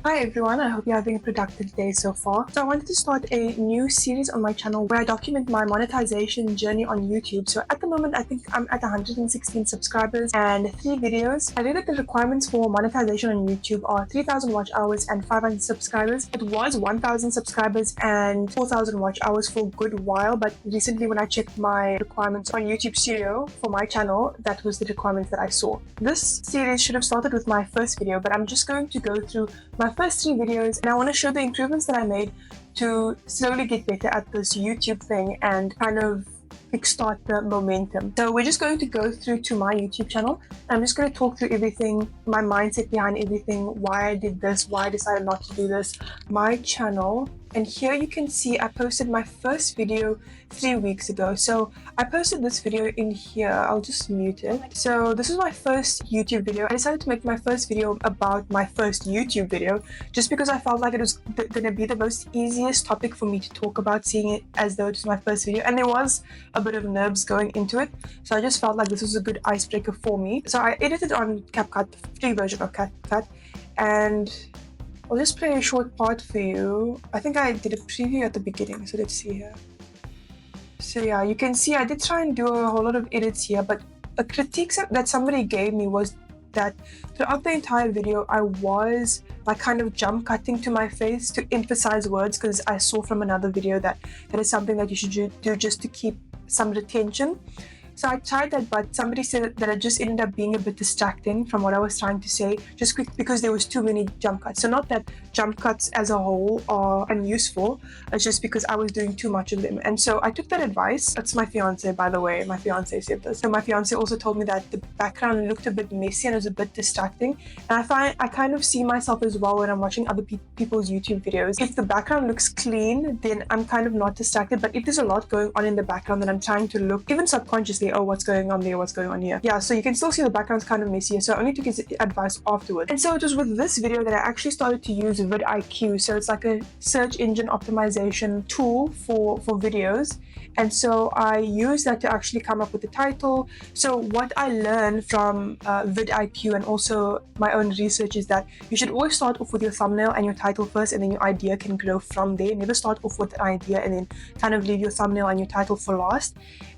Hi everyone, I hope you're having a productive day so far. So I wanted to start a new series on my channel where I document my monetization journey on YouTube. So at the moment, I think I'm at 116 subscribers and 3 videos. I read that the requirements for monetization on YouTube are 3,000 watch hours and 500 subscribers. It was 1,000 subscribers and 4,000 watch hours for a good while, but recently when I checked my requirements on YouTube Studio for my channel, that was the requirements that I saw. This series should have started with my first video, but I'm just going to go through my first 3 videos and I want to show the improvements that I made to slowly get better at this YouTube thing and kind of kickstart the momentum. So we're just going to go through to my YouTube channel. I'm just going to talk through everything, my mindset behind everything, why I did this, why I decided not to do this, my channel. And here you can see I posted my first video 3 weeks ago. So I posted this video in here. I'll just mute it. So this is my first YouTube video. I decided to make my first video about my first YouTube video just because I felt like it was going to be the most easiest topic for me to talk about, seeing it as though it was my first video. And there was a bit of nerves going into it. So I just felt like this was a good icebreaker for me. So I edited on CapCut, the free version of CapCut, and I'll just play a short part for you. I think I did a preview at the beginning, so let's see here. So yeah, you can see I did try and do a whole lot of edits here, but a critique that somebody gave me was that throughout the entire video, I was like kind of jump cutting to my face to emphasize words because I saw from another video that is something that you should do just to keep some retention. So I tried that, but somebody said that it just ended up being a bit distracting from what I was trying to say, just quick because there was too many jump cuts. So not that jump cuts as a whole are unuseful, it's just because I was doing too much of them. And so I took that advice. That's my fiance, by the way. My fiance said this. So my fiance also told me that the background looked a bit messy and it was a bit distracting. And I kind of see myself as well when I'm watching other people's YouTube videos. If the background looks clean, then I'm kind of not distracted. But if there's a lot going on in the background, then I'm trying to look, even subconsciously, oh, what's going on there, what's going on here. Yeah, so you can still see the background's kind of messy, so I only took his advice afterwards. And so it was with this video that I actually started to use vidIQ. So it's like a search engine optimization tool for videos. And so I used that to actually come up with the title. So what I learned from vidIQ and also my own research is that you should always start off with your thumbnail and your title first, and then your idea can grow from there. Never start off with an idea and then kind of leave your thumbnail and your title for last.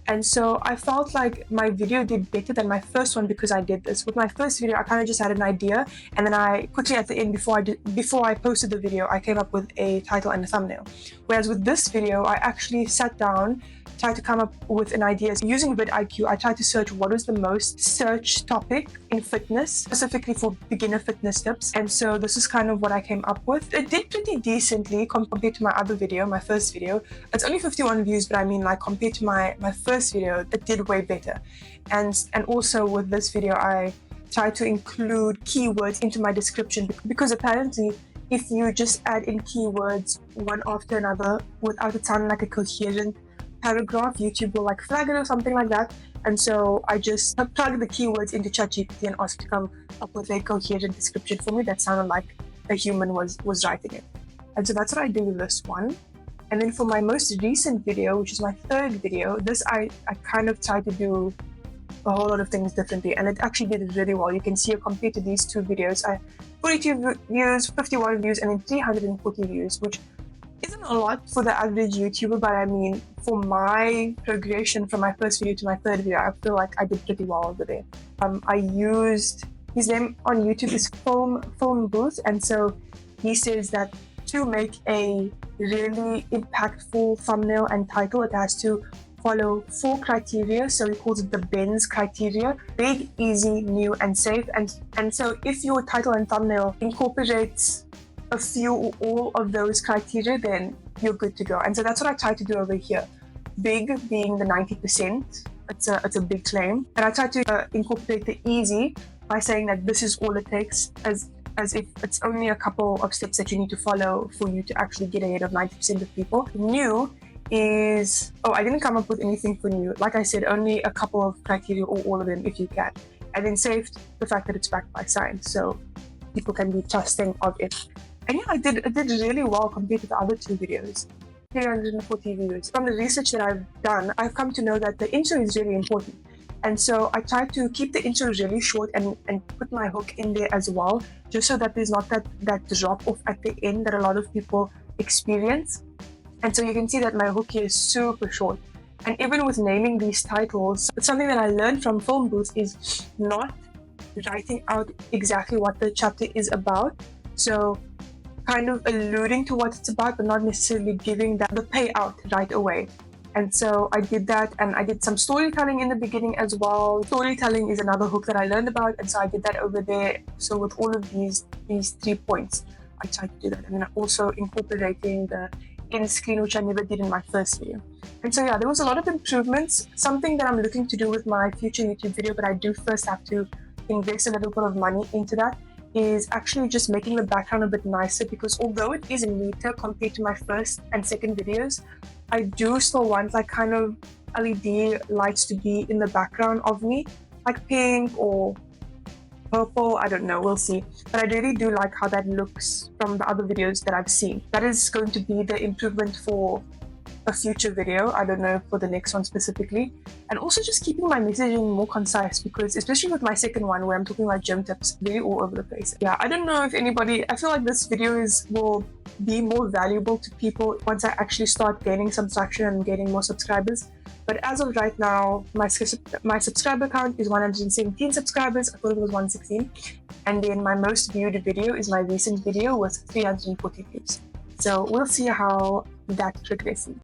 And so I felt like my video did better than my first one because I did this. With my first video, I kind of just had an idea, and then I quickly at the end, before I posted the video, I came up with a title and a thumbnail. Whereas with this video, I actually sat down, tried to come up with an idea. So using vidIQ, I tried to search what was the most searched topic in fitness, specifically for beginner fitness tips. And so this is kind of what I came up with. It did pretty decently compared to my other video, my first video. It's only 51 views, but I mean, like, compared to my first video, it did way better. And also with this video, I tried to include keywords into my description because apparently if you just add in keywords one after another without it sounding like a coherent paragraph, YouTube will like flag it or something like that. And so I just plugged the keywords into ChatGPT and asked to come up with a coherent description for me that sounded like a human was writing it. And so that's what I did with this one. And then for my most recent video, which is my third video, this I kind of tried to do a whole lot of things differently, and it actually did really well. You can see compared to these two videos, I 42 views, 51 views, and then 340 views, which isn't a lot for the average YouTuber, but I mean, for my progression from my first video to my third video, I feel like I did pretty well over there. I used, his name on YouTube is Film Booth, and so he says that to make a really impactful thumbnail and title, it has to follow 4 criteria. So he calls it the BENZ criteria: big, easy, new, and safe. And so if your title and thumbnail incorporates a few or all of those criteria, then you're good to go. And so that's what I tried to do over here. Big being the 90%. It's a big claim. And I tried to incorporate the easy by saying that this is all it takes, as if it's only a couple of steps that you need to follow for you to actually get ahead of 90% of people. New is, I didn't come up with anything for new. Like I said, only a couple of criteria or all of them if you can. And then safe, the fact that it's backed by science, so people can be trusting of it. And yeah, I did really well compared to the other 2 videos. 340 views. From the research that I've done, I've come to know that the intro is really important. And so I tried to keep the intro really short and put my hook in there as well, just so that there's not that drop off at the end that a lot of people experience. And so you can see that my hook here is super short. And even with naming these titles, something that I learned from Film Booth is not writing out exactly what the chapter is about. So kind of alluding to what it's about, but not necessarily giving the payout right away. And so I did that, and I did some storytelling in the beginning as well. Storytelling is another hook that I learned about, and so I did that over there. So with all of these 3 points, I tried to do that. And then also incorporating the end screen, which I never did in my first video. And so yeah, there was a lot of improvements. Something that I'm looking to do with my future YouTube video, but I do first have to invest a little bit of money into that, is actually just making the background a bit nicer, because although it is neater compared to my first and second videos, I do still want like kind of LED lights to be in the background of me, like pink or purple, I don't know, we'll see. But I really do like how that looks from the other videos that I've seen. That is going to be the improvement for a future video. I don't know for the next one specifically. And also just keeping my messaging more concise, because especially with my second one where I'm talking about gym tips, really all over the place. Yeah, I don't know if anybody, I feel like this video will be more valuable to people once I actually start gaining some traction and gaining more subscribers. But as of right now, my subscriber count is 117 subscribers. I thought it was 116. And then my most viewed video is my recent video with 340 views. So we'll see how that progresses.